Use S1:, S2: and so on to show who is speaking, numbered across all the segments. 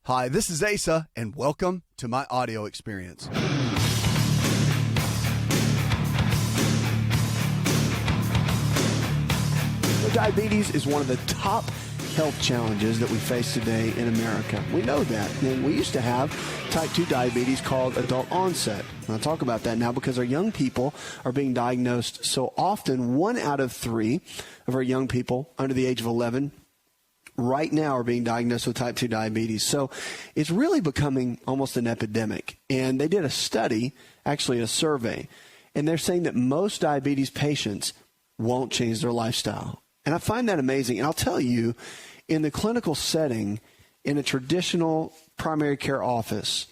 S1: Hi, this is Asa, and welcome to my audio experience. Diabetes is one of the top health challenges that we face today in America. We know that. And we used to have type 2 diabetes called adult onset. And I'll talk about that now because our young people are being diagnosed so often. 1 out of 3 of our young people under the age of 11 right now are being diagnosed with type 2 diabetes. So it's really becoming almost an epidemic. And they did a study, actually a survey, and they're saying that most diabetes patients won't change their lifestyle. And I find that amazing. And I'll tell you, in the clinical setting, in a traditional primary care office,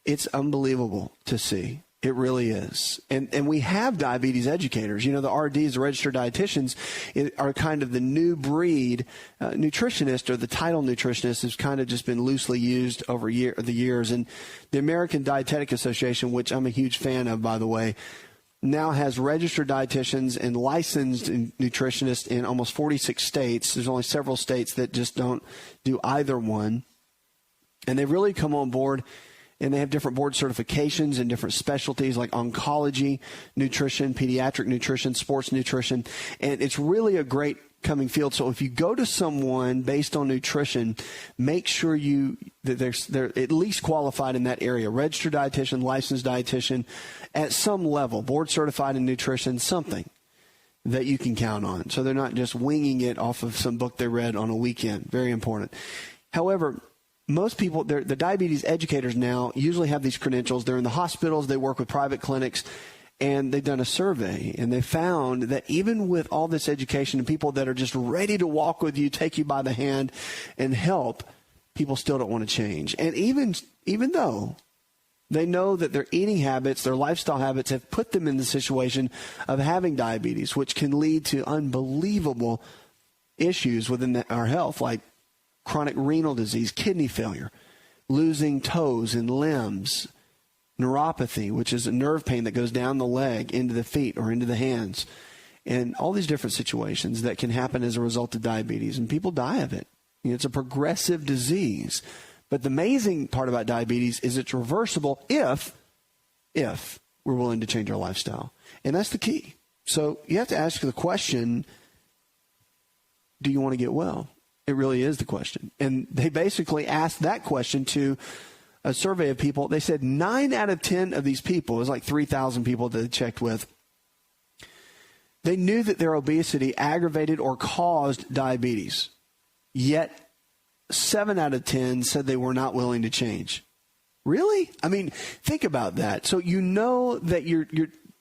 S1: it's unbelievable to see. It really is. And we have diabetes educators. You know, the RDs, the registered dietitians, are kind of the new breed. Nutritionist, or the title nutritionist, has kind of just been loosely used over the years. And the American Dietetic Association, which I'm a huge fan of, by the way, now has registered dietitians and licensed nutritionists in almost 46 states. There's only several states that just don't do either one. And they've really come on board, and they have different board certifications in different specialties like oncology, nutrition, pediatric nutrition, sports nutrition. And it's really a great coming field. So if you go to someone based on nutrition, make sure that they're at least qualified in that area. Registered dietitian, licensed dietitian at some level, board certified in nutrition, something that you can count on. So they're not just winging it off of some book they read on a weekend. Very important. However, most people, the diabetes educators now usually have these credentials. They're in the hospitals. They work with private clinics. And they've done a survey, and they found that even with all this education and people that are just ready to walk with you, take you by the hand, and help, people still don't want to change. And even though they know that their eating habits, their lifestyle habits have put them in the situation of having diabetes, which can lead to unbelievable issues within our health, like chronic renal disease, kidney failure, losing toes and limbs, neuropathy, which is a nerve pain that goes down the leg into the feet or into the hands, and all these different situations that can happen as a result of diabetes, and people die of it. You know, it's a progressive disease. But the amazing part about diabetes is it's reversible if we're willing to change our lifestyle. And that's the key. So you have to ask the question, do you want to get well? It really is the question. And they basically asked that question to a survey of people. They said 9 out of 10 of these people, it was like 3,000 people that they checked with, they knew that their obesity aggravated or caused diabetes. Yet 7 out of 10 said they were not willing to change. Really? I mean, think about that. So you know that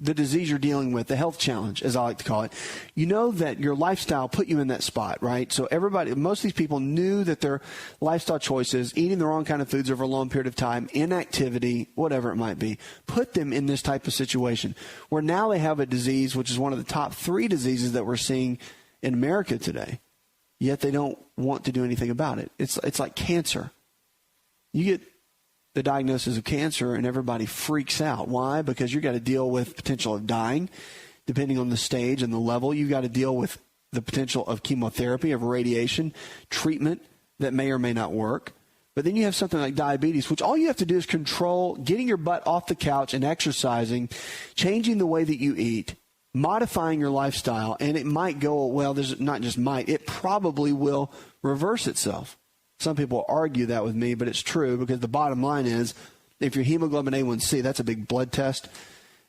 S1: the disease you're dealing with, the health challenge, as I like to call it, you know that your lifestyle put you in that spot, right? So most of these people knew that their lifestyle choices, eating the wrong kind of foods over a long period of time, inactivity, whatever it might be, put them in this type of situation where now they have a disease, which is one of the top 3 diseases that we're seeing in America today, yet they don't want to do anything about it. It's like cancer. You get the diagnosis of cancer and everybody freaks out. Why? Because you've got to deal with potential of dying, depending on the stage and the level. You've got to deal with the potential of chemotherapy, of radiation, treatment that may or may not work. But then you have something like diabetes, which all you have to do is control getting your butt off the couch and exercising, changing the way that you eat, modifying your lifestyle, and it might go, well, there's not just might, it probably will reverse itself. Some people argue that with me, but it's true, because the bottom line is, if your hemoglobin A1C, that's a big blood test,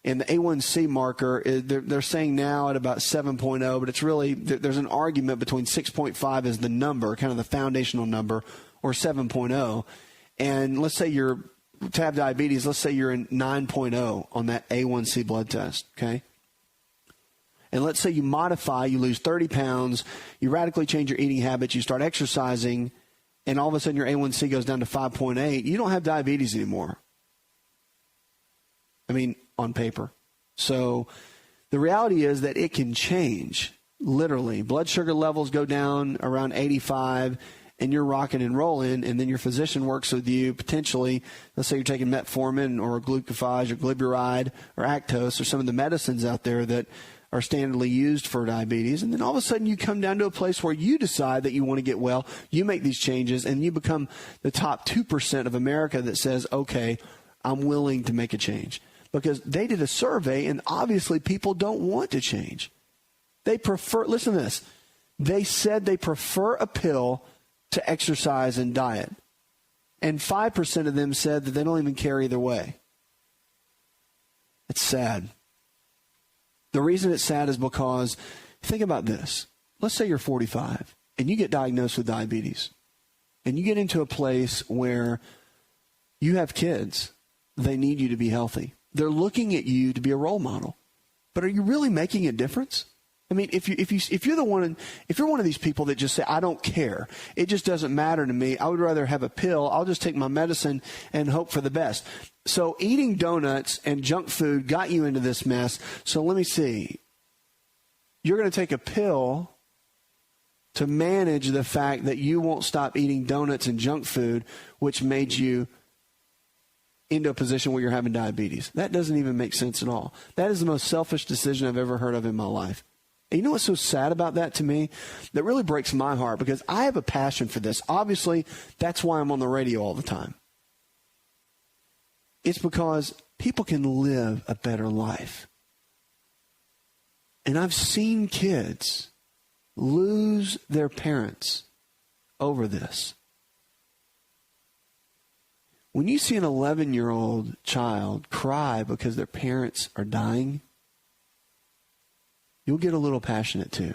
S1: and the A1C marker, they're saying now at about 7.0, but it's really, there's an argument between 6.5 as the number, kind of the foundational number, or 7.0. And let's say to have diabetes, let's say you're in 9.0 on that A1C blood test, okay? And let's say you modify, you lose 30 pounds, you radically change your eating habits, you start exercising, and all of a sudden your A1C goes down to 5.8, you don't have diabetes anymore. I mean, on paper. So the reality is that it can change, literally. Blood sugar levels go down around 85, and you're rocking and rolling, and then your physician works with you potentially. Let's say you're taking metformin or glucophage or glyburide or Actos or some of the medicines out there that are standardly used for diabetes. And then all of a sudden you come down to a place where you decide that you want to get well. You make these changes and you become the top 2% of America that says, okay, I'm willing to make a change. Because they did a survey and obviously people don't want to change. They prefer, listen to this, they said they prefer a pill to exercise and diet. And 5% of them said that they don't even care either way. It's sad. The reason it's sad is because, think about this. Let's say you're 45 and you get diagnosed with diabetes. And you get into a place where you have kids. They need you to be healthy. They're looking at you to be a role model. But are you really making a difference? I mean, if you're one of these people that just say, I don't care, it just doesn't matter to me, I would rather have a pill, I'll just take my medicine and hope for the best. So eating donuts and junk food got you into this mess. So let me see. You're going to take a pill to manage the fact that you won't stop eating donuts and junk food, which made you into a position where you're having diabetes. That doesn't even make sense at all. That is the most selfish decision I've ever heard of in my life. And you know what's so sad about that to me? That really breaks my heart because I have a passion for this. Obviously, that's why I'm on the radio all the time. It's because people can live a better life. And I've seen kids lose their parents over this. When you see an 11-year-old child cry because their parents are dying, you'll get a little passionate too.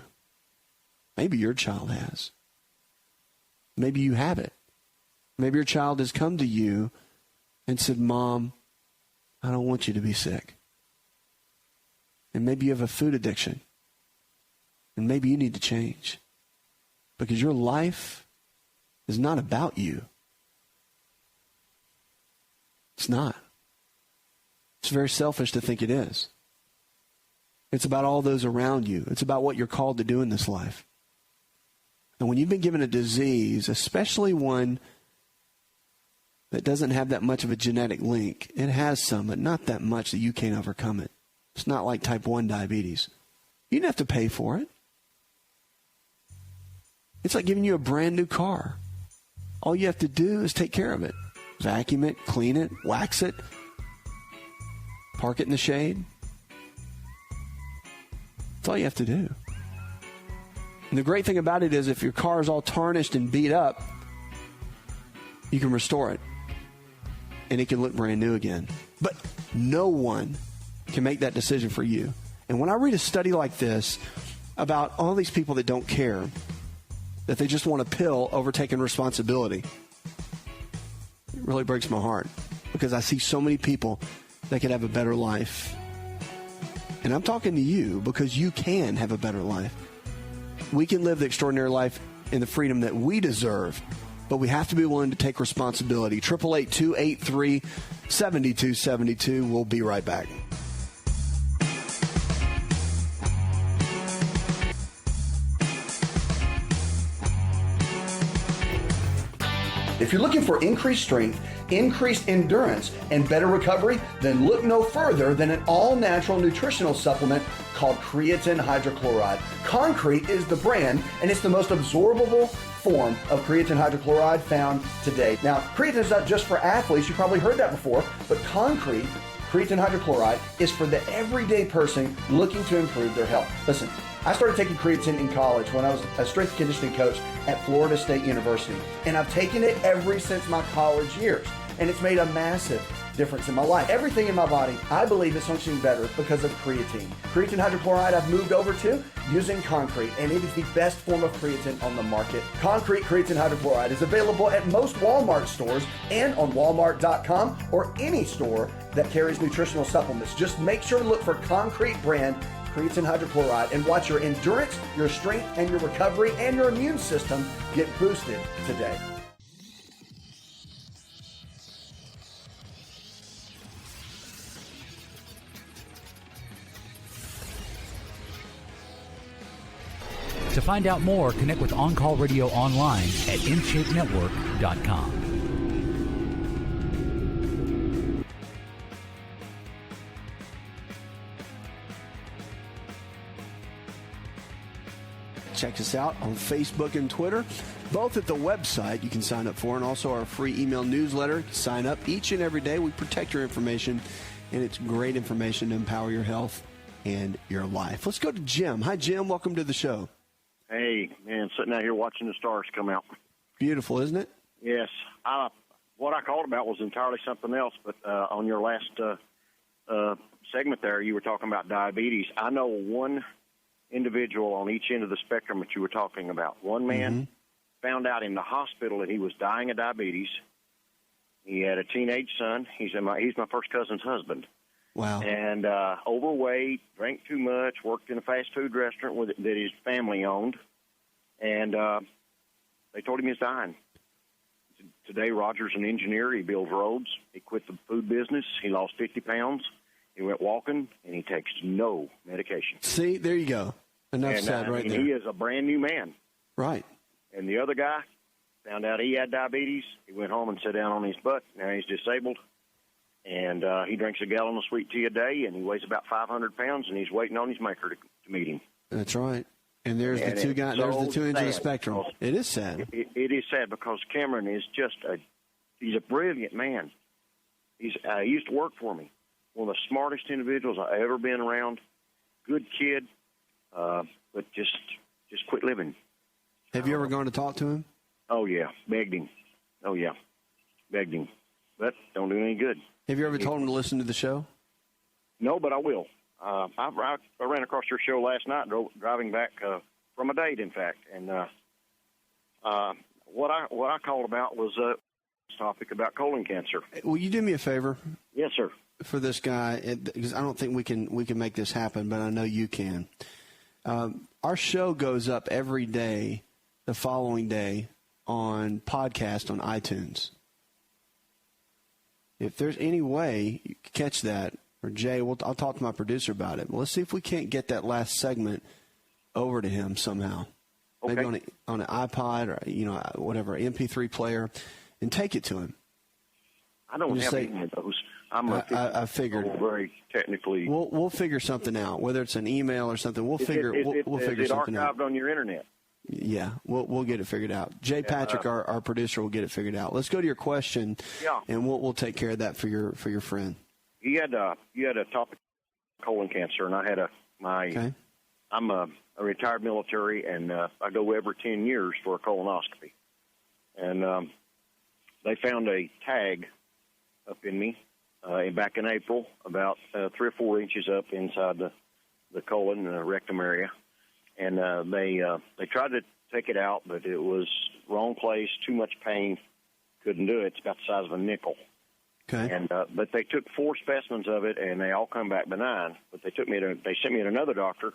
S1: Maybe your child has. Maybe you have it. Maybe your child has come to you and said, Mom, I don't want you to be sick. And maybe you have a food addiction. And maybe you need to change. Because your life is not about you. It's not. It's very selfish to think it is. It's about all those around you. It's about what you're called to do in this life. And when you've been given a disease, especially one that doesn't have that much of a genetic link, it has some, but not that much that you can't overcome it. It's not like type 1 diabetes. You don't have to pay for it. It's like giving you a brand new car. All you have to do is take care of it. Vacuum it, clean it, wax it, park it in the shade. That's all you have to do. And the great thing about it is if your car is all tarnished and beat up, you can restore it. And it can look brand new again. But no one can make that decision for you. And when I read a study like this about all these people that don't care, that they just want a pill over taking responsibility, it really breaks my heart. Because I see so many people that could have a better life. And I'm talking to you because you can have a better life. We can live the extraordinary life in the freedom that we deserve, but we have to be willing to take responsibility. 888-283-7272. We'll be right back.
S2: If you're looking for increased strength, increased endurance, and better recovery, then look no further than an all-natural nutritional supplement called creatine hydrochloride. Concrete is the brand, and it's the most absorbable form of creatine hydrochloride found today. Now, creatine is not just for athletes. You probably heard that before, but creatine hydrochloride is for the everyday person looking to improve their health. Listen, I started taking creatine in college when I was a strength and conditioning coach at Florida State University. And I've taken it ever since my college years. And it's made a massive difference in my life. Everything in my body, I believe, is functioning better because of creatine. Creatine hydrochloride I've moved over to using Concrete, and it is the best form of creatine on the market. Concrete creatine hydrochloride is available at most Walmart stores and on Walmart.com or any store that carries nutritional supplements. Just make sure to look for Concrete brand creatine hydrochloride and watch your endurance, your strength, and your recovery and your immune system get boosted today.
S3: To find out more, connect with On Call Radio online at InShapeNetwork.com.
S1: Check us out on Facebook and Twitter, both at the website you can sign up for, and also our free email newsletter. Sign up each and every day. We protect your information, and it's great information to empower your health and your life. Let's go to Jim. Hi, Jim. Welcome to the show.
S4: Hey, man, sitting out here watching the stars come out.
S1: Beautiful, isn't it?
S4: Yes. What I called about was entirely something else, but on your last segment there, you were talking about diabetes. I know one individual on each end of the spectrum that you were talking about. One man found out in the hospital that he was dying of diabetes. He had a teenage son. He's my first cousin's husband.
S1: Wow.
S4: And overweight, drank too much, worked in a fast food restaurant that his family owned, and they told him he was dying. Today, Roger's an engineer. He builds roads. He quit the food business. He lost 50 pounds. He went walking, and he takes no medication.
S1: See, there you go. Enough said right there.
S4: He is a brand-new man.
S1: Right.
S4: And the other guy found out he had diabetes. He went home and sat down on his butt. Now he's disabled. And he drinks a gallon of sweet tea a day, and he weighs about 500 pounds, and he's waiting on his maker to meet him.
S1: That's right. And there's the two guys. There's the two ends of the spectrum. It is sad.
S4: It is sad because Cameron is he's a brilliant man. He used to work for me. One of the smartest individuals I've ever been around. Good kid, but just quit living.
S1: Have you ever gone to talk to him?
S4: Oh, yeah. Begged him. Oh, yeah. Begged him. But don't do any good.
S1: Have you ever told him to listen to the show?
S4: No, but I will. I ran across your show last night, driving back from a date, in fact. And what I called about was a topic about colon cancer.
S1: Will you do me a favor?
S4: Yes, sir.
S1: For this guy, because I don't think we can make this happen, but I know you can. Our show goes up every day, the following day, on podcast on iTunes. If there's any way you can catch that, or Jay, I'll talk to my producer about it. Well, let's see if we can't get that last segment over to him somehow.
S4: Okay.
S1: Maybe on an iPod or whatever MP3 player, and take it to him.
S4: I don't have any of those.
S1: I figured
S4: very technically.
S1: We'll figure something out. Whether it's an email or something, we'll figure something out.
S4: Is it archived on your internet?
S1: Yeah, we'll get it figured out. Jay Patrick, our producer, will get it figured out. Let's go to your question, and we'll take care of that for your friend. You had
S4: a topic colon cancer, and I had I'm a retired military, and I go every 10 years for a colonoscopy, and they found a tag up in me back in April, about 3 or 4 inches up inside the colon and the rectum area. And they tried to take it out, but it was wrong place, too much pain, couldn't do it. It's about the size of a nickel.
S1: Okay.
S4: And but they took 4 specimens of it, and they all come back benign. But they sent me to another doctor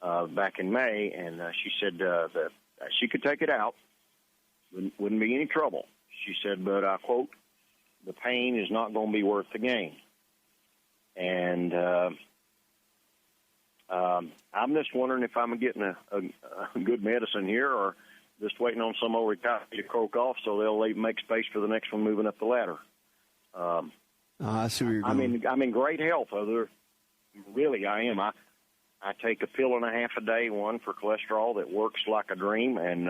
S4: back in May, and she said that she could take it out, wouldn't be any trouble. She said, but I quote, "The pain is not going to be worth the gain." And I'm just wondering if I'm getting a good medicine here, or just waiting on some old retiree to croak off so they'll make space for the next one moving up the ladder.
S1: I see where you're going.
S4: I'm in great health. Really, I am. I take a pill and a half a day, one for cholesterol that works like a dream, and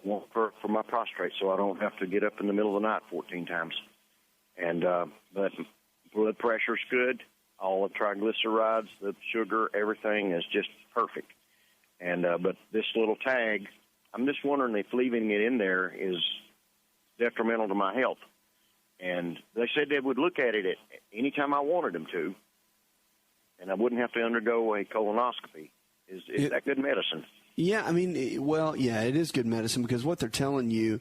S4: one for my prostate, so I don't have to get up in the middle of the night 14 times. And but blood pressure's good. All the triglycerides, the sugar, everything is just perfect. And but this little tag, I'm just wondering if leaving it in there is detrimental to my health. And they said they would look at it at any time I wanted them to, and I wouldn't have to undergo a colonoscopy. Is that good medicine?
S1: Yeah, I mean, well, yeah, it is good medicine because what they're telling you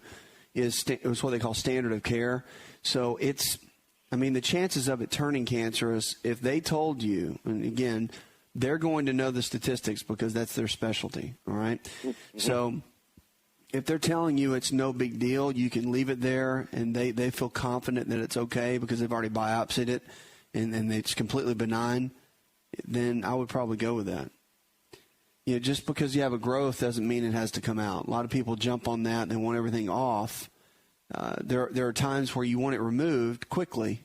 S1: is what they call standard of care. So the chances of it turning cancerous, if they told you, and again, they're going to know the statistics because that's their specialty, all right? Mm-hmm. So if they're telling you it's no big deal, you can leave it there, and they feel confident that it's okay because they've already biopsied it and it's completely benign, then I would probably go with that. Just because you have a growth doesn't mean it has to come out. A lot of people jump on that and they want everything off. There are times where you want it removed quickly,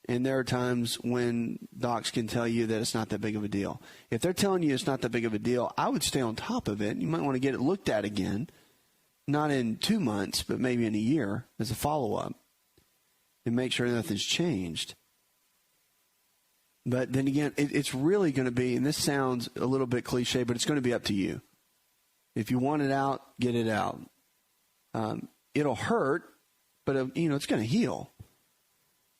S1: And there are times when docs can tell you that it's not that big of a deal. If they're telling you it's not that big of a deal, I would stay on top of it. You might want to get it looked at again, not in 2 months, but maybe in a year as a follow-up, and make sure nothing's changed. But then again, it's really going to be, and this sounds a little bit cliche, but it's going to be up to you. If you want it out, get it out. It'll hurt, but it's going to heal.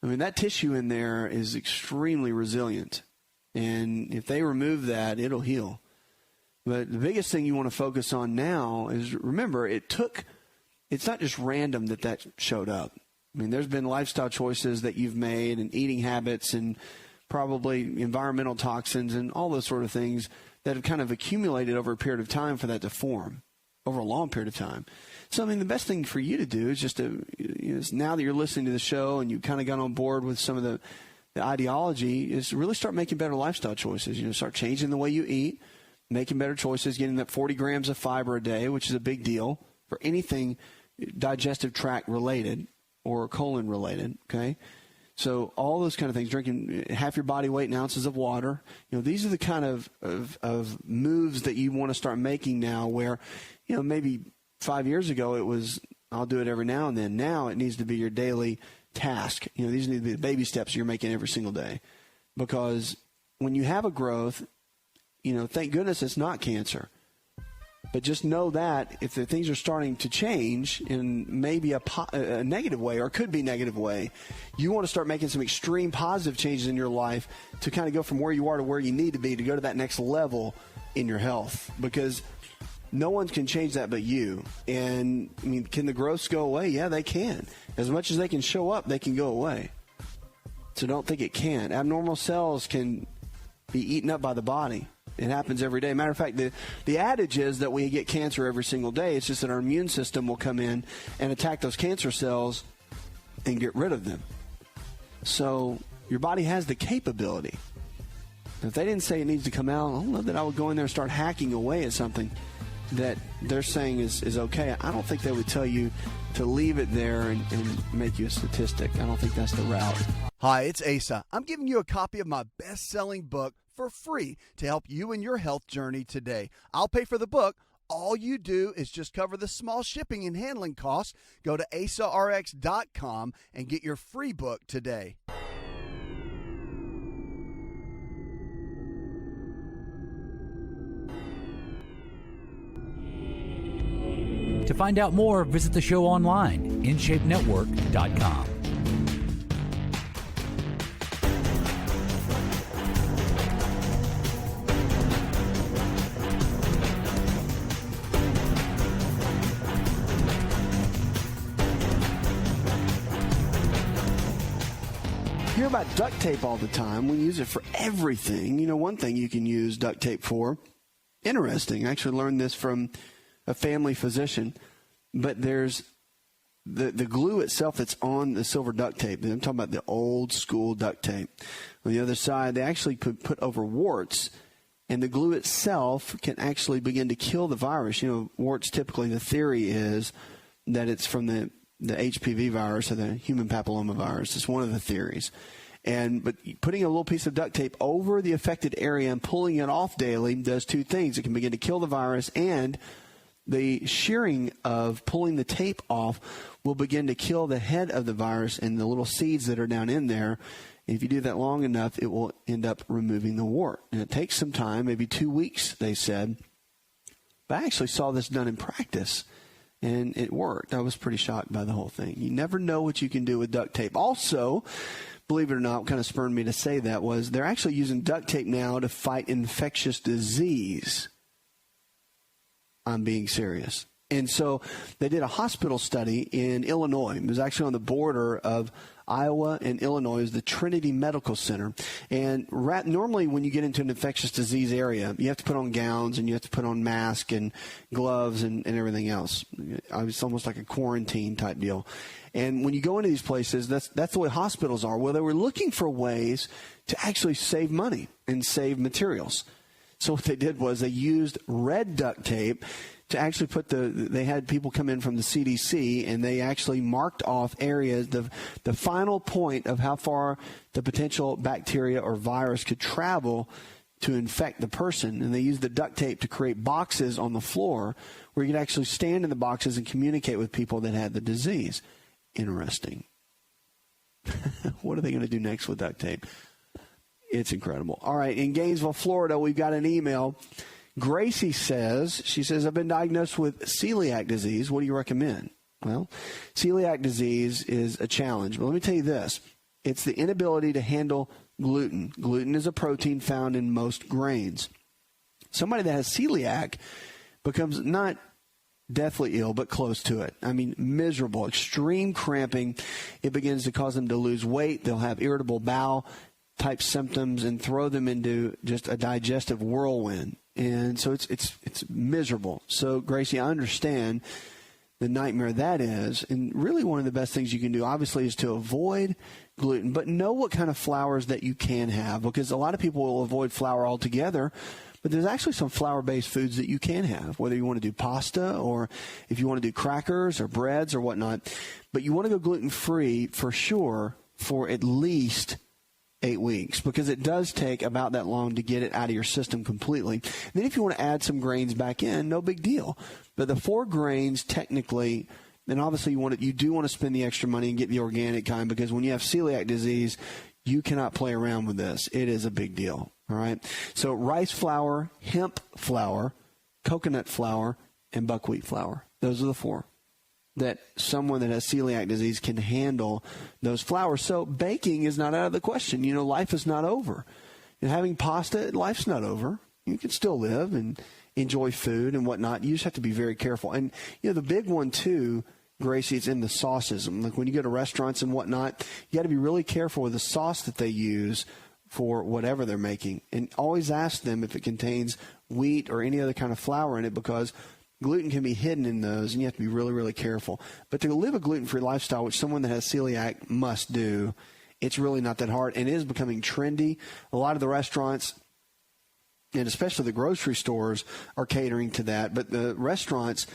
S1: I mean, that tissue in there is extremely resilient. And if they remove that, it'll heal. But the biggest thing you want to focus on now is, remember, it's not just random that showed up. I mean, there's been lifestyle choices that you've made and eating habits and probably environmental toxins and all those sort of things that have kind of accumulated over a period of time for that to form, over a long period of time. So, I mean, the best thing for you to do is just to, now that you're listening to the show and you kind of got on board with some of the ideology, is really start making better lifestyle choices. Start changing the way you eat, making better choices, getting that 40 grams of fiber a day, which is a big deal for anything digestive tract related or colon related, okay? So all those kind of things, drinking half your body weight in ounces of water, these are the kind of moves that you want to start making now where, maybe 5 years ago it was, I'll do it every now and then. Now it needs to be your daily task. These need to be the baby steps you're making every single day. Because when you have a growth, thank goodness it's not cancer. But just know that if the things are starting to change in maybe a negative way, or could be negative way, you want to start making some extreme positive changes in your life to kind of go from where you are to where you need to be to go to that next level in your health. Because no one can change that but you. And, I mean, can the growths go away? Yeah, they can. As much as they can show up, they can go away. So don't think it can't. Abnormal cells can be eaten up by the body. It happens every day. Matter of fact, the adage is that we get cancer every single day. It's just that our immune system will come in and attack those cancer cells and get rid of them. So your body has the capability. If they didn't say it needs to come out, I don't know that I would go in there and start hacking away at something that they're saying is okay. I don't think they would tell you to leave it there and make you a statistic. I don't think that's the route.
S2: Hi, it's Asa. I'm giving you a copy of my best-selling book for free to help you in your health journey today. I'll pay for the book. All you do is just cover the small shipping and handling costs. Go to AsaRx.com and get your free book today.
S3: To find out more, visit the show online, InShapeNetwork.com.
S1: Hear about duct tape all the time. We use it for everything. One thing you can use duct tape for, interesting, I actually learned this from a family physician, but there's the glue itself that's on the silver duct tape. I'm talking about the old school duct tape. On the other side, they actually put over warts, and the glue itself can actually begin to kill the virus. Warts, typically the theory is that it's from the HPV virus or the human papilloma virus. It's one of the theories. But putting a little piece of duct tape over the affected area and pulling it off daily does two things. It can begin to kill the virus, and the shearing of pulling the tape off will begin to kill the head of the virus and the little seeds that are down in there. And if you do that long enough, it will end up removing the wart. And it takes some time, maybe 2 weeks, they said. But I actually saw this done in practice, and it worked. I was pretty shocked by the whole thing. You never know what you can do with duct tape. Also, believe it or not, what kind of spurred me to say that was they're actually using duct tape now to fight infectious disease. I'm being serious. And so they did a hospital study in Illinois. It was actually on the border of Iowa and Illinois. It was the Trinity Medical Center. And normally when you get into an infectious disease area, you have to put on gowns and you have to put on masks and gloves and everything else. It's almost like a quarantine type deal. And when you go into these places, that's the way hospitals are. Well, they were looking for ways to actually save money and save materials. So what they did was they used red duct tape to actually they had people come in from the CDC, and they actually marked off areas, the final point of how far the potential bacteria or virus could travel to infect the person. And they used the duct tape to create boxes on the floor where you could actually stand in the boxes and communicate with people that had the disease. Interesting. What are they going to do next with duct tape? It's incredible. All right, in Gainesville, Florida, we've got an email. Gracie says, I've been diagnosed with celiac disease. What do you recommend? Well, celiac disease is a challenge. But let me tell you this. It's the inability to handle gluten. Gluten is a protein found in most grains. Somebody that has celiac becomes not deathly ill, but close to it. I mean, miserable, extreme cramping. It begins to cause them to lose weight. They'll have irritable bowel type symptoms and throw them into just a digestive whirlwind. And so it's miserable. So, Gracie, I understand the nightmare that is. And really one of the best things you can do, obviously, is to avoid gluten, but know what kind of flours that you can have, because a lot of people will avoid flour altogether. But there's actually some flour-based foods that you can have, whether you want to do pasta or if you want to do crackers or breads or whatnot. But you want to go gluten-free for sure for at least 8 weeks, because it does take about that long to get it out of your system completely. And then if you want to add some grains back in, no big deal. But the 4 grains technically, and obviously you do want to spend the extra money and get the organic kind, because when you have celiac disease, you cannot play around with this. It is a big deal. All right. So rice flour, hemp flour, coconut flour, and buckwheat flour. Those are the 4 that someone that has celiac disease can handle those flours. So baking is not out of the question. You know, life is not over. And having pasta, life's not over. You can still live and enjoy food and whatnot. You just have to be very careful. And, you know, the big one, too, Gracie, it's in the sauces. Like when you go to restaurants and whatnot, you got to be really careful with the sauce that they use for whatever they're making. And always ask them if it contains wheat or any other kind of flour in it, because gluten can be hidden in those, and you have to be really, really careful. But to live a gluten-free lifestyle, which someone that has celiac must do, it's really not that hard, and it is becoming trendy. A lot of the restaurants, and especially the grocery stores, are catering to that. But the restaurants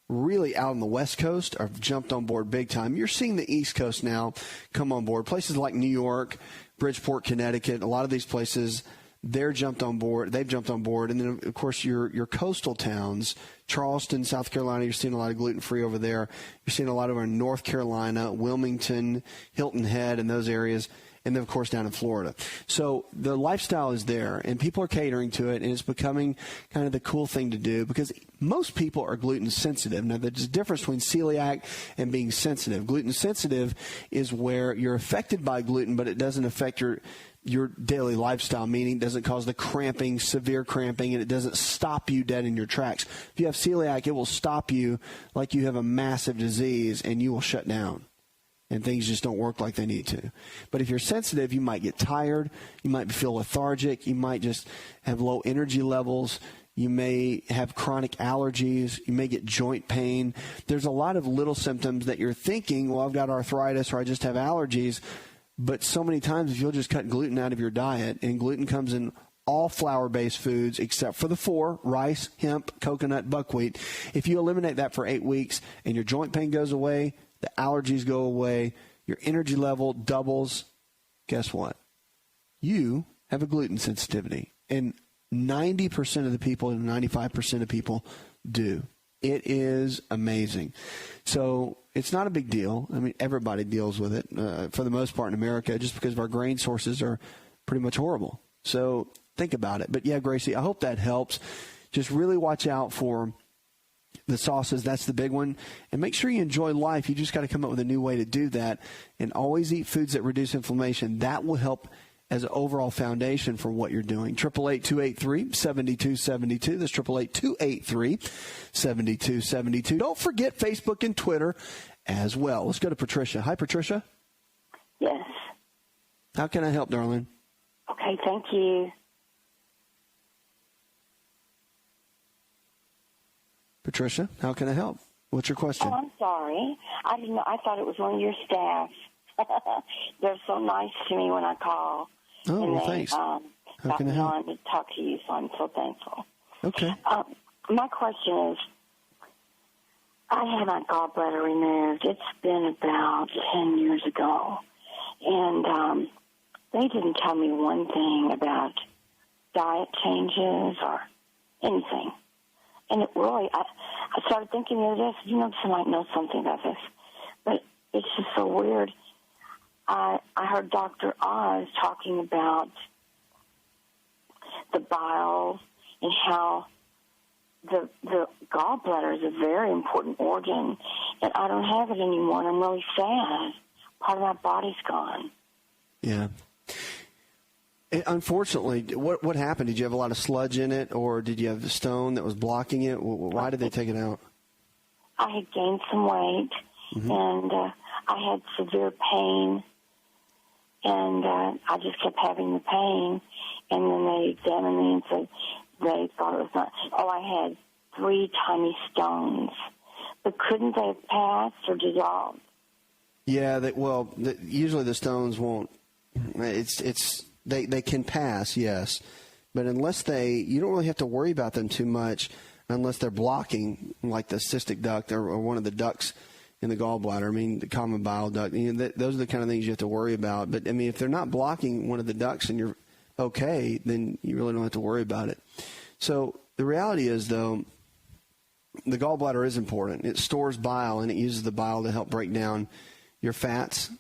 S1: really out on the West Coast have jumped on board big time. You're seeing the East Coast now come on board. Places like New York, Bridgeport, Connecticut, a lot of these places, they've jumped on board. And then, of course, your coastal towns, Charleston, South Carolina, you're seeing a lot of gluten-free over there. You're seeing a lot over in North Carolina, Wilmington, Hilton Head, and those areas. And then, of course, down in Florida. So the lifestyle is there, and people are catering to it, and it's becoming kind of the cool thing to do, because most people are gluten sensitive. Now, there's a difference between celiac and being sensitive. Gluten sensitive is where you're affected by gluten, but it doesn't affect your daily lifestyle, meaning it doesn't cause the cramping, severe cramping, and it doesn't stop you dead in your tracks. If you have celiac, it will stop you like you have a massive disease, and you will shut down. And things just don't work like they need to. But if you're sensitive, you might get tired. You might feel lethargic. You might just have low energy levels. You may have chronic allergies. You may get joint pain. There's a lot of little symptoms that you're thinking, well, I've got arthritis or I just have allergies. But so many times, if you'll just cut gluten out of your diet, and gluten comes in all flour-based foods except for the 4, rice, hemp, coconut, buckwheat. If you eliminate that for 8 weeks and your joint pain goes away, the allergies go away, your energy level doubles, guess what? You have a gluten sensitivity. And 90% of the people and 95% of people do. It is amazing. So it's not a big deal. I mean, everybody deals with it for the most part in America, just because of our grain sources are pretty much horrible. So think about it. But yeah, Gracie, I hope that helps. Just really watch out for the sauces. That's the big one. And make sure you enjoy life. You just got to come up with a new way to do that. And always eat foods that reduce inflammation. That will help as an overall foundation for what you're doing. 888-283-7272. That's 888-283-7272. Don't forget Facebook and Twitter as well. Let's go to Patricia. Hi, Patricia.
S5: Yes.
S1: How can I help, darling?
S5: Okay, thank you.
S1: Patricia, how can I help? What's your question?
S5: Oh, I'm sorry. I didn't know. I thought it was one of your staff. They're so nice to me when I call.
S1: Oh, well, thanks. How can I help?
S5: on to talk to you, so I'm so thankful.
S1: Okay.
S5: My question is, I had my gallbladder removed. It's been about 10 years ago. And they didn't tell me one thing about diet changes or anything. And it really, I started thinking the other day, I said, I might know something about this. But it's just so weird. I heard Dr. Oz talking about the bile and how the gallbladder is a very important organ, and I don't have it anymore, and I'm really sad. Part of my body's gone.
S1: Yeah. Unfortunately, what happened? Did you have a lot of sludge in it, or did you have the stone that was blocking it? Why did they take it out?
S5: I had gained some weight, and I had severe pain, and I just kept having the pain. And then they examined me and said they thought it was not. Oh, I had 3 tiny stones, but couldn't they have passed or dissolved?
S1: Yeah. Usually the stones won't. They can pass, yes, but you don't really have to worry about them too much unless they're blocking, like the cystic duct or one of the ducts in the gallbladder. I mean, the common bile duct. Those are the kind of things you have to worry about. But if they're not blocking one of the ducts and you're okay, then you really don't have to worry about it. So the reality is, though, the gallbladder is important. It stores bile, and it uses the bile to help break down your fats.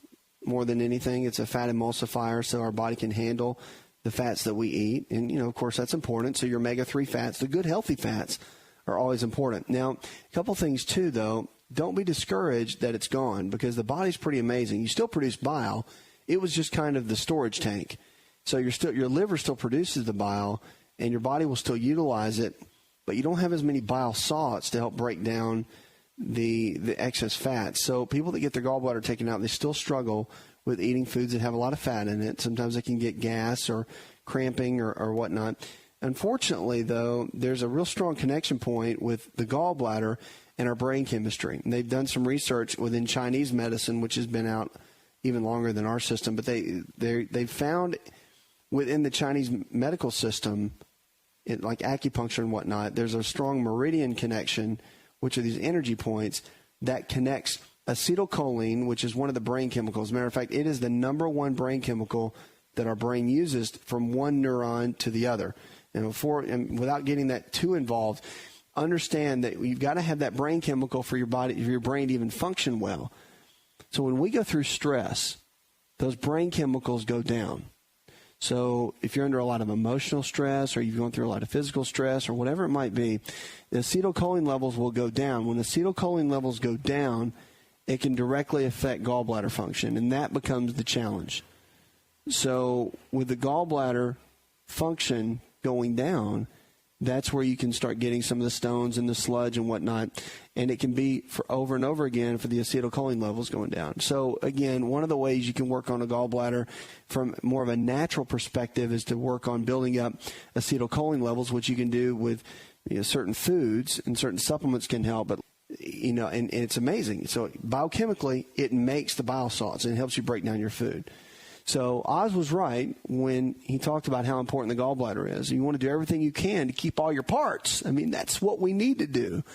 S1: More than anything, it's a fat emulsifier, so our body can handle the fats that we eat. And, of course, that's important. So your omega-3 fats, the good, healthy fats, are always important. Now, a couple things, too, though. Don't be discouraged that it's gone, because the body's pretty amazing. You still produce bile. It was just kind of the storage tank. So your liver still produces the bile, and your body will still utilize it, but you don't have as many bile salts to help break down the excess fat. So people that get their gallbladder taken out, they still struggle with eating foods that have a lot of fat in it. Sometimes they can get gas or cramping or whatnot. Unfortunately, though, there's a real strong connection point with the gallbladder and our brain chemistry. And they've done some research within Chinese medicine, which has been out even longer than our system, but they found within the Chinese medical system, like acupuncture and whatnot, there's a strong meridian connection, which are these energy points that connects acetylcholine, which is one of the brain chemicals. As a matter of fact, it is the number one brain chemical that our brain uses from one neuron to the other. And without getting that too involved, understand that you've got to have that brain chemical for your body, for your brain to even function well. So when we go through stress, those brain chemicals go down. So if you're under a lot of emotional stress, or you're going through a lot of physical stress, or whatever it might be, the acetylcholine levels will go down. When acetylcholine levels go down, it can directly affect gallbladder function, and that becomes the challenge. So with the gallbladder function going down, that's where you can start getting some of the stones and the sludge and whatnot. And it can be for over and over again for the acetylcholine levels going down. So, again, one of the ways you can work on a gallbladder from more of a natural perspective is to work on building up acetylcholine levels, which you can do with certain foods, and certain supplements can help. But, and it's amazing. So, biochemically, it makes the bile salts and it helps you break down your food. So Oz was right when he talked about how important the gallbladder is. You want to do everything you can to keep all your parts. I mean, that's what we need to do.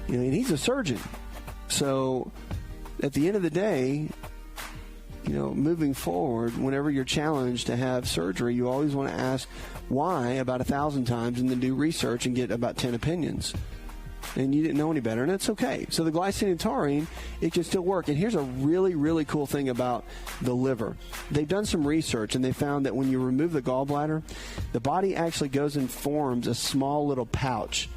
S1: And he's a surgeon. So at the end of the day, moving forward, whenever you're challenged to have surgery, you always want to ask why about 1,000 times and then do research and get about 10 opinions. And you didn't know any better, and that's okay. So the glycine and taurine, it can still work. And here's a really, really cool thing about the liver. They've done some research, and they found that when you remove the gallbladder, the body actually goes and forms a small little pouch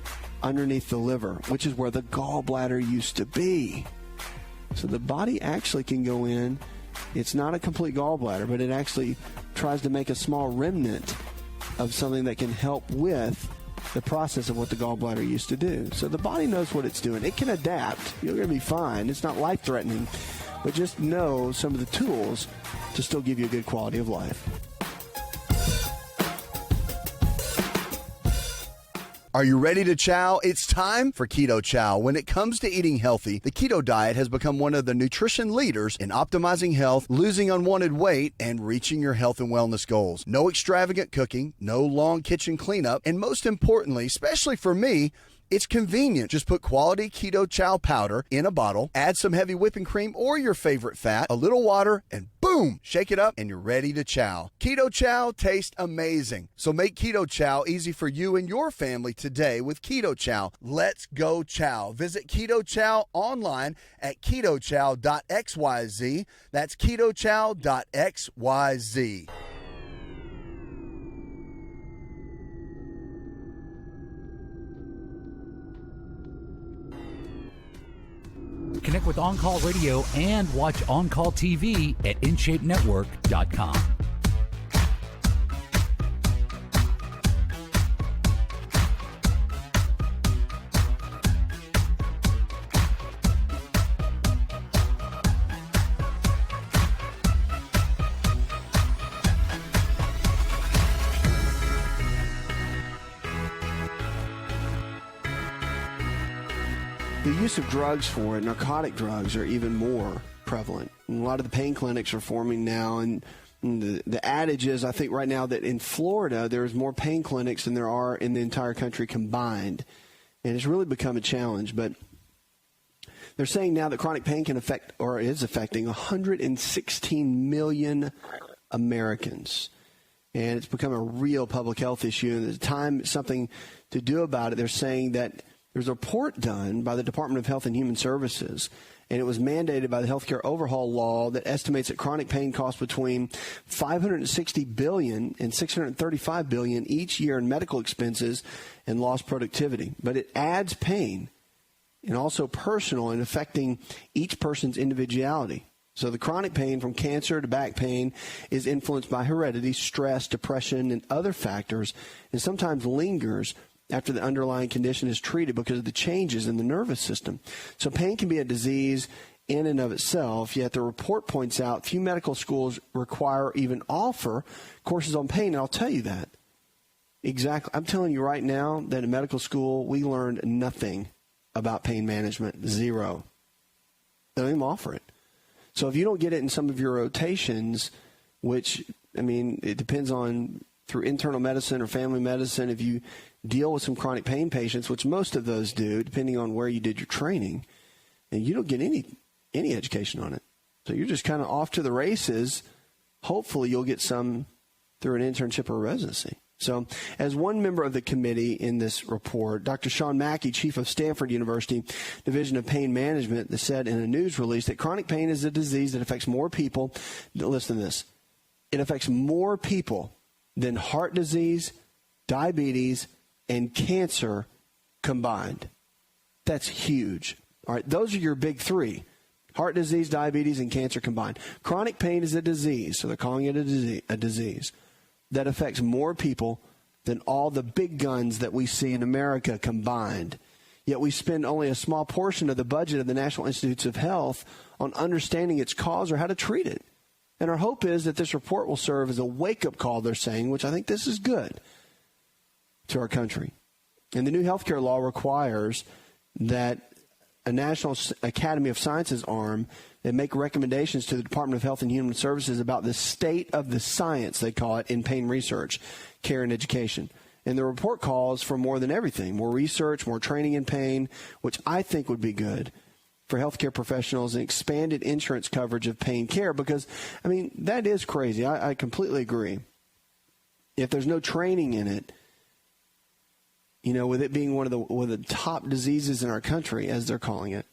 S1: underneath the liver, which is where the gallbladder used to be. So the body actually can go in. It's not a complete gallbladder, but it actually tries to make a small remnant of something that can help with the process of what the gallbladder used to do. So the body knows what it's doing. It can adapt. You're going to be fine. It's not life-threatening, but just know some of the tools to still give you a good quality of life.
S2: Are you ready to chow? It's time for Keto Chow. When it comes to eating healthy, the keto diet has become one of the nutrition leaders in optimizing health, losing unwanted weight, and reaching your health and wellness goals. No extravagant cooking, no long kitchen cleanup, and most importantly, especially for me, it's convenient. Just put quality Keto Chow powder in a bottle, add some heavy whipping cream or your favorite fat, a little water, and boom, shake it up and you're ready to chow. Keto Chow tastes amazing. So make Keto Chow easy for you and your family today with Keto Chow. Let's go chow. Visit Keto Chow online at ketochow.xyz. That's ketochow.xyz.
S3: Connect with On Call Radio and watch On Call TV at InShapeNetwork.com.
S1: The use of drugs for it, narcotic drugs, are even more prevalent. And a lot of the pain clinics are forming now, and the adage is, I think right now, that in Florida there's more pain clinics than there are in the entire country combined. And it's really become a challenge. But they're saying now that chronic pain can affect, or is affecting, 116 million Americans. And it's become a real public health issue. And at the time, something to do about it. They're saying that there's a report done by the Department of Health and Human Services, and it was mandated by the Healthcare Overhaul Law that estimates that chronic pain costs between $560 billion and $635 billion each year in medical expenses and lost productivity. But it adds pain, and also personal, and affecting each person's individuality. So the chronic pain, from cancer to back pain, is influenced by heredity, stress, depression, and other factors, and sometimes lingers after the underlying condition is treated because of the changes in the nervous system. So pain can be a disease in and of itself, yet the report points out few medical schools require or even offer courses on pain, and I'll tell you that. Exactly. I'm telling you right now that in medical school, we learned nothing about pain management. Zero. They don't even offer it. So if you don't get it in some of your rotations, which, I mean, it depends on through internal medicine or family medicine, if you deal with some chronic pain patients, which most of those do, depending on where you did your training, and you don't get any education on it. So you're just kind of off to the races. Hopefully you'll get some through an internship or residency. So as one member of the committee in this report, Dr. Sean Mackey, chief of Stanford University Division of Pain Management, said in a news release that chronic pain is a disease that affects more people. Listen to this. It affects more people than heart disease, diabetes, and cancer combined. That's huge. All right, those are your big three: heart disease, diabetes, and cancer combined. Chronic pain is a disease, so they're calling it a disease that affects more people than all the big guns that we see in America combined. Yet we spend only a small portion of the budget of the National Institutes of Health on understanding its cause or how to treat it. And our hope is that this report will serve as a wake-up call, they're saying, which I think this is good, to our country. And the new healthcare law requires that a National Academy of Sciences arm that make recommendations to the Department of Health and Human Services about the state of the science, they call it, in pain research, care, and education. And the report calls for more than everything: more research, more training in pain, which I think would be good for healthcare professionals, and expanded insurance coverage of pain care, because, I mean, that is crazy. I completely agree. If there's no training in it, you know, with it being one of the top diseases in our country, as they're calling it,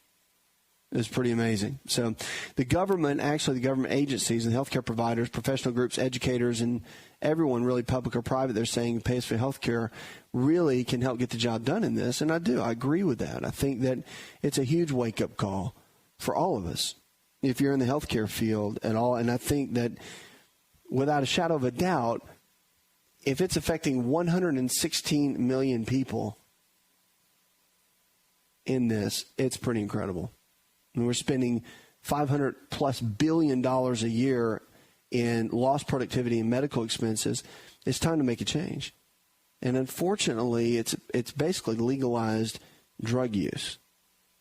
S1: is pretty amazing. So the government agencies and healthcare providers, professional groups, educators, and everyone, really public or private, they're saying pays for healthcare, really can help get the job done in this. And I agree with that. I think that it's a huge wake-up call for all of us if you're in the healthcare field at all. And I think that without a shadow of a doubt, if it's affecting 116 million people in this, it's pretty incredible. And we're spending $500+ billion a year in lost productivity and medical expenses. It's time to make a change. And unfortunately, it's it's basically legalized drug use.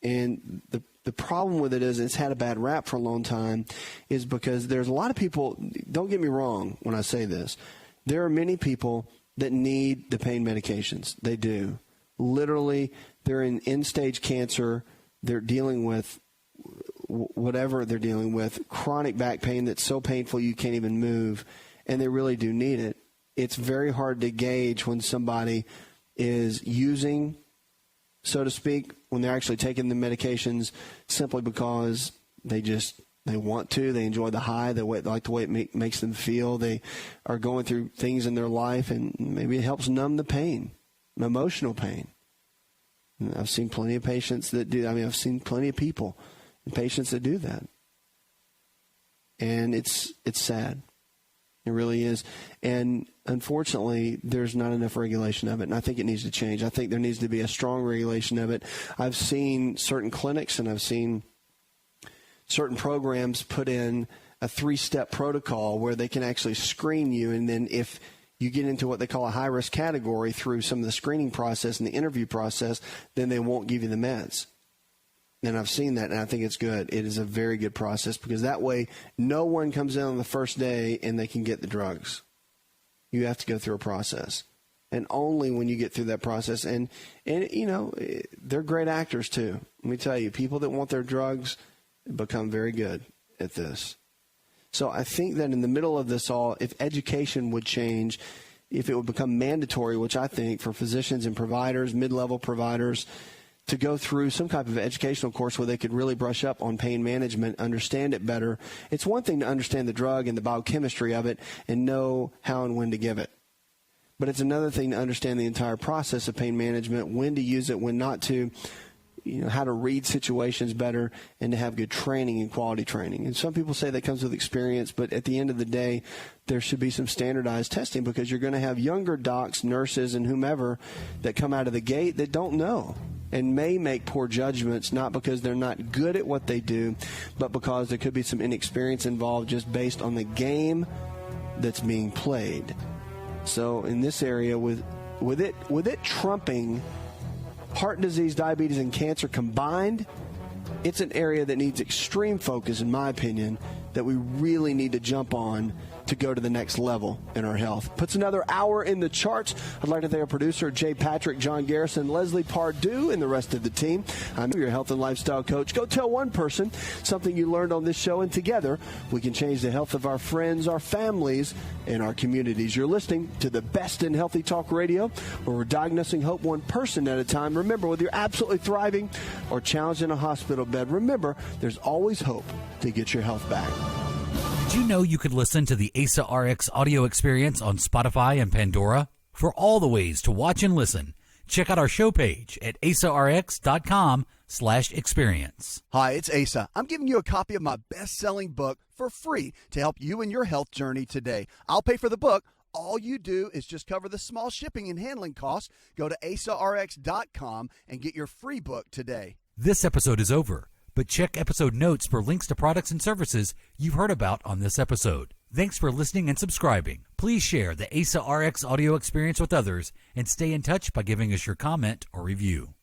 S1: And the problem with it is it's had a bad rap for a long time, is because there's a lot of people, don't get me wrong when I say this, there are many people that need the pain medications. They do. Literally, they're in end-stage cancer. They're dealing with whatever they're dealing with, chronic back pain that's so painful you can't even move, and they really do need it. It's very hard to gauge when somebody is using, so to speak, when they're actually taking the medications simply because they want to, they enjoy the high, they like the way it makes them feel, they are going through things in their life, and maybe it helps numb the pain, emotional pain. And I've seen plenty of patients that do. I've seen plenty of people and patients that do that. And it's sad. It really is. And unfortunately, there's not enough regulation of it, and I think it needs to change. I think there needs to be a strong regulation of it. I've seen certain clinics and I've seen certain programs put in a 3-step protocol where they can actually screen you, and then if you get into what they call a high-risk category through some of the screening process and the interview process, then they won't give you the meds. And I've seen that, and I think it's good. It is a very good process, because that way no one comes in on the first day and they can get the drugs. You have to go through a process. And only when you get through that process, and you know, they're great actors too. Let me tell you, people that want their drugs become very good at this. So I think that in the middle of this all, if education would change, if it would become mandatory, which I think for physicians and providers, mid-level providers, to go through some type of educational course where they could really brush up on pain management, understand it better. It's one thing to understand the drug and the biochemistry of it and know how and when to give it. But it's another thing to understand the entire process of pain management, when to use it, when not to, you know, how to read situations better, and to have good training and quality training. And some people say that comes with experience, but at the end of the day, there should be some standardized testing, because you're going to have younger docs, nurses, and whomever that come out of the gate that don't know and may make poor judgments, not because they're not good at what they do, but because there could be some inexperience involved just based on the game that's being played. So in this area, with it trumping heart disease, diabetes, and cancer combined, it's an area that needs extreme focus, in my opinion, that we really need to jump on to go to the next level in our health. Puts another hour in the charts. I'd like to thank our producer, Jay Patrick, John Garrison, Leslie Pardue, and the rest of the team. I'm your health and lifestyle coach. Go tell one person something you learned on this show, and together we can change the health of our friends, our families, and our communities. You're listening to the best in healthy talk radio, where we're diagnosing hope one person at a time. Remember, whether you're absolutely thriving or challenged in a hospital bed, remember, there's always hope to get your health back.
S3: Did you know you could listen to the AsaRx audio experience on Spotify and Pandora? For all the ways to watch and listen, check out our show page at asarx.com/experience.
S2: Hi, it's Asa. I'm giving you a copy of my best-selling book for free to help you in your health journey today. I'll pay for the book. All you do is just cover the small shipping and handling costs. Go to asarx.com and get your free book today.
S3: This episode is over, but check episode notes for links to products and services you've heard about on this episode. Thanks for listening and subscribing. Please share the AsaRx audio experience with others, and stay in touch by giving us your comment or review.